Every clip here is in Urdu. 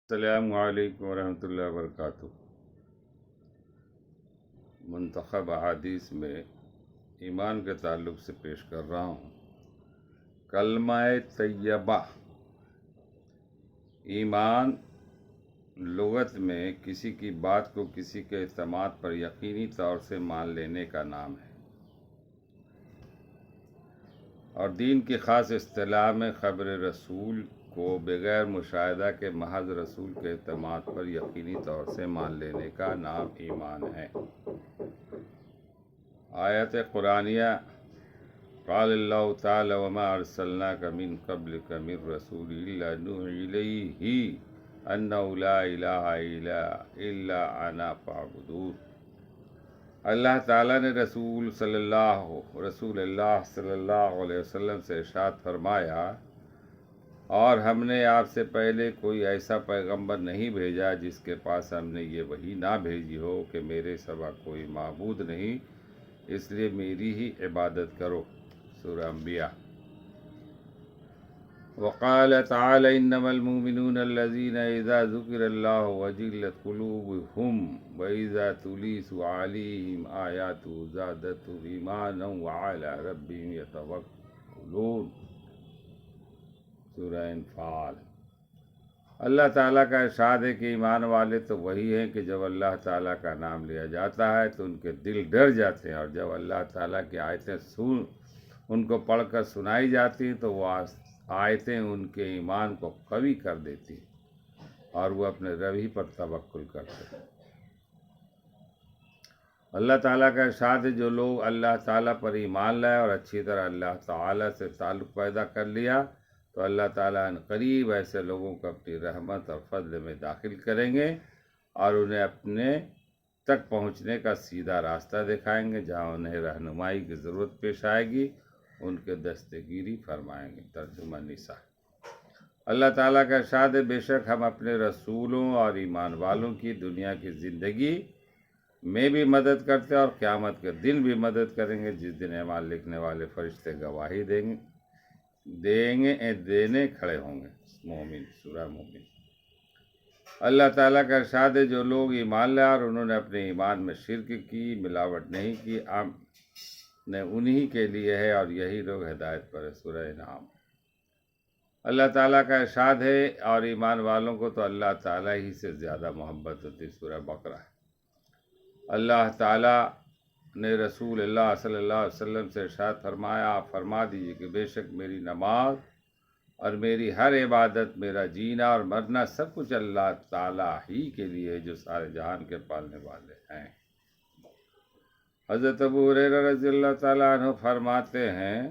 السلام علیکم ورحمۃ اللہ وبرکاتہ۔ منتخب احادیث میں ایمان کے تعلق سے پیش کر رہا ہوں۔ کلمہ طیبہ، ایمان لغت میں کسی کی بات کو کسی کے اعتماد پر یقینی طور سے مان لینے کا نام ہے، اور دین کی خاص اصطلاح میں خبر رسول کو بغیر مشاہدہ کے محض رسول کے اعتماد پر یقینی طور سے مان لینے کا نام ایمان ہے۔ آیت قرآنیہ قال اللہ تعالی وما ارسلناک من قبلک من رسول الا نوحی الیہ انہ لا الہ الا انا فاعبدون۔ اللہ تعالیٰ نے رسول اللہ صلی اللہ علیہ وسلم سے ارشاد فرمایا، اور ہم نے آپ سے پہلے کوئی ایسا پیغمبر نہیں بھیجا جس کے پاس ہم نے یہ وحی نہ بھیجی ہو کہ میرے سوا کوئی معبود نہیں، اس لیے میری ہی عبادت کرو۔ سورہ انبیاء۔ وقال تعالی انما المؤمنون الذين اذا ذکر اللہ وجلت قلوبهم واذا تليت عليهم آیاته زادتهم ایمانا وعلى ربهم يتوکلون۔ سورہ انفال۔ اللہ تعالیٰ کا ارشاد ہے کہ ایمان والے تو وہی ہیں کہ جب اللہ تعالیٰ کا نام لیا جاتا ہے تو ان کے دل ڈر جاتے ہیں، اور جب اللہ تعالیٰ کی آیتیں ان کو پڑھ کر سنائی جاتی ہیں تو وہ آیتیں ان کے ایمان کو قوی کر دیتی ہیں اور وہ اپنے رب ہی پر توکل کرتے ہیں۔ اللہ تعالیٰ کا ارشاد ہے جو لوگ اللہ تعالیٰ پر ایمان لائے اور اچھی طرح اللہ تعالیٰ سے تعلق پیدا کر لیا تو اللہ تعالیٰ عنقریب ایسے لوگوں کو اپنی رحمت اور فضل میں داخل کریں گے اور انہیں اپنے تک پہنچنے کا سیدھا راستہ دکھائیں گے، جہاں انہیں رہنمائی کی ضرورت پیش آئے گی ان کے دستگیری فرمائیں گے۔ ترجمہ نساء۔ اللہ تعالیٰ کا ارشاد ہے بے شک ہم اپنے رسولوں اور ایمان والوں کی دنیا کی زندگی میں بھی مدد کرتے اور قیامت کے دن بھی مدد کریں گے، جس دن ایمان لکھنے والے فرشتے گواہی دینے کھڑے ہوں گے۔ مومن۔ سورہ مومن۔ اللہ تعالیٰ کا ارشاد ہے جو لوگ ایمان لائے اور انہوں نے اپنے ایمان میں شرک کی، ملاوٹ نہیں کی، نے انہی کے لیے ہے اور یہی لوگ ہدایت پر ہے۔ سورہ انعام۔ اللہ تعالیٰ کا ارشاد ہے اور ایمان والوں کو تو اللہ تعالیٰ ہی سے زیادہ محبت ہوتی۔ سورہ بقرہ۔ اللہ تعالیٰ نے رسول اللہ صلی اللہ علیہ وسلم سے ارشاد فرمایا، آپ فرما دیجئے کہ بے شک میری نماز اور میری ہر عبادت، میرا جینا اور مرنا سب کچھ اللہ تعالیٰ ہی کے لیے ہے جو سارے جہان کے پالنے والے ہیں۔ حضرت ابو ہریرہ رضی اللہ تعالیٰ عنہ فرماتے ہیں،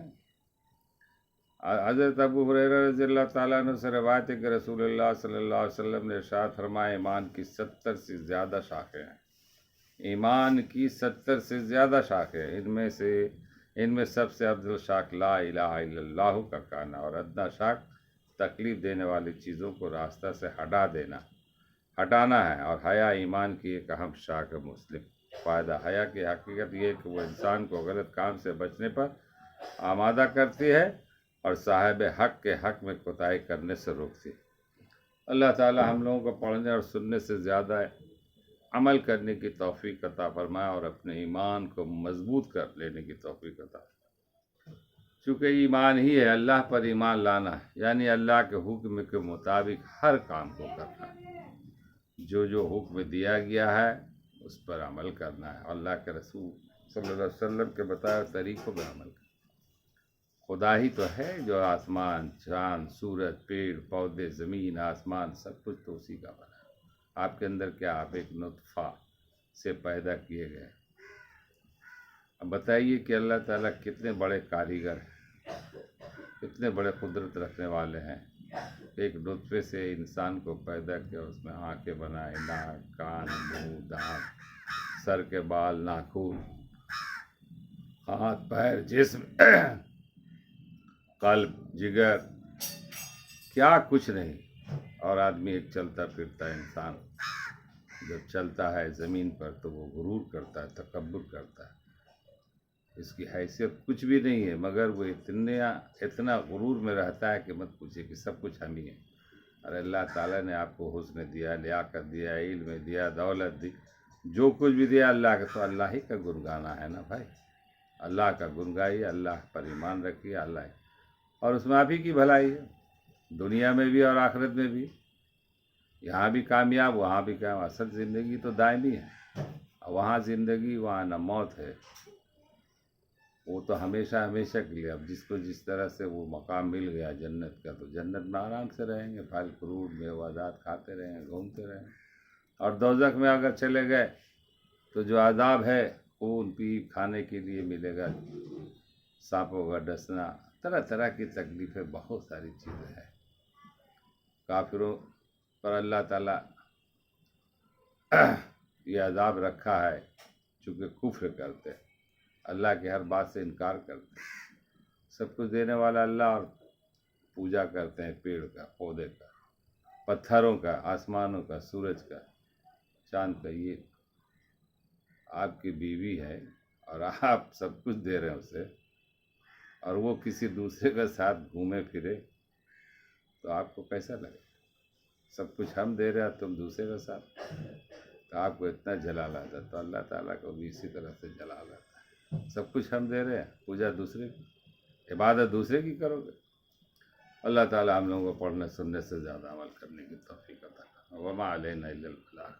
حضرت ابو ہریرہ رضی اللہ تعالیٰ عنہ سے روایت ہے کہ رسول اللہ صلی اللہ علیہ وسلم نے ارشاد فرمایا ایمان کی 70 سے زیادہ شاخیں ہیں، ایمان کی 70 سے زیادہ شاخیں ہیں، ان میں سب سے افضل شاخ لا الہ الا اللہ کا کہنا اور ادنا شاخ تکلیف دینے والی چیزوں کو راستہ سے ہٹانا ہے، اور حیا ایمان کی ایک اہم شاخ ہے۔ مسلم۔ فائدہ حیا کی حقیقت یہ ہے کہ وہ انسان کو غلط کام سے بچنے پر آمادہ کرتی ہے اور صاحب حق کے حق میں کوتاہی کرنے سے روکتی ہے۔ اللہ تعالی ہم لوگوں کو پڑھنے اور سننے سے زیادہ عمل کرنے کی توفیق عطا فرمائے اور اپنے ایمان کو مضبوط کر لینے کی توفیق عطا فرمائے۔ چونکہ ایمان ہی ہے، اللہ پر ایمان لانا ہے، یعنی اللہ کے حکم کے مطابق ہر کام کو کرنا ہے، جو حکم دیا گیا ہے اس پر عمل کرنا ہے، اللہ کے رسول صلی اللہ علیہ وسلم کے بتائے طریقوں پر عمل کرنا ہے۔ خدا ہی تو ہے جو آسمان، چاند، سورج، پیڑ پودے، زمین، آسمان سب کچھ تو اسی کا بنا ہے۔ آپ کے اندر کیا آپ ایک نطفہ سے پیدا کیے گئے۔ اب بتائیے کہ اللہ تعالیٰ کتنے بڑے کاریگر ہیں، کتنے بڑے قدرت رکھنے والے ہیں۔ ایک نطفے سے انسان کو پیدا کیا، اس میں آنکھیں بنائے، ناک، کان، منہ، دانت، سر کے بال، ناخن، ہاتھ، پیر، جسم، قلب، جگر، کیا کچھ نہیں۔ اور آدمی ایک چلتا پھرتا انسان جب چلتا ہے زمین پر تو وہ غرور کرتا ہے، تکبر کرتا ہے، اس کی حیثیت کچھ بھی نہیں ہے، مگر وہ اتنا غرور میں رہتا ہے کہ مت پوچھے کہ سب کچھ ہم ہی ہیں۔ ارے اللہ تعالیٰ نے آپ کو حسن دیا، لیاقت دیا، علم دیا، دولت دی، جو کچھ بھی دیا اللہ کا، تو اللہ ہی کا گن گانا ہے نا بھائی۔ اللہ کا گن گائیے، اللہ پر ایمان رکھیے، اللہ، اور اس میں آپ ہی کی بھلائی ہے، دنیا میں بھی اور آخرت میں بھی، یہاں بھی کامیاب وہاں بھی کامیاب۔ اصل زندگی تو دائمی ہے، وہاں زندگی وہاں نہ موت ہے، وہ تو ہمیشہ ہمیشہ کے لیے۔ اب جس کو جس طرح سے وہ مقام مل گیا جنت کا، تو جنت میں آرام سے رہیں گے، پھل فروٹ میوہ کھاتے رہیں گے، گھومتے رہیں گے۔ اور دوزخ میں اگر چلے گئے تو جو عذاب ہے، خون پیپ کھانے کے لیے ملے گا، سانپوں کا ڈسنا، طرح طرح کی تکلیفیں، بہت ساری چیزیں ہیں۔ کافروں پر اللہ تعالیٰ یہ عذاب رکھا ہے چونکہ کفر کرتے، اللہ کے ہر بات سے انکار کرتے، سب کچھ دینے والا اللہ، اور پوجا کرتے ہیں پیڑ کا، پودے کا، پتھروں کا، آسمانوں کا، سورج کا، چاند کا۔ یہ آپ کی بیوی ہے اور آپ سب کچھ دے رہے ہیں اسے، اور وہ کسی دوسرے کے ساتھ گھومے پھرے تو آپ کو کیسا لگے؟ سب کچھ ہم دے رہے ہیں، تم دوسرے کے ساتھ، تو آپ کو اتنا جلال آتا ہے، تو اللہ تعالیٰ کو بھی اسی طرح سے جلال آتا ہے۔ سب کچھ ہم دے رہے ہیں، پوجا دوسرے کی، عبادت دوسرے کی کرو گے۔ اللہ تعالیٰ ہم لوگوں کو پڑھنے سننے سے زیادہ عمل کرنے کی توفیق عطا کرے۔ وما علینا الا البلاغ۔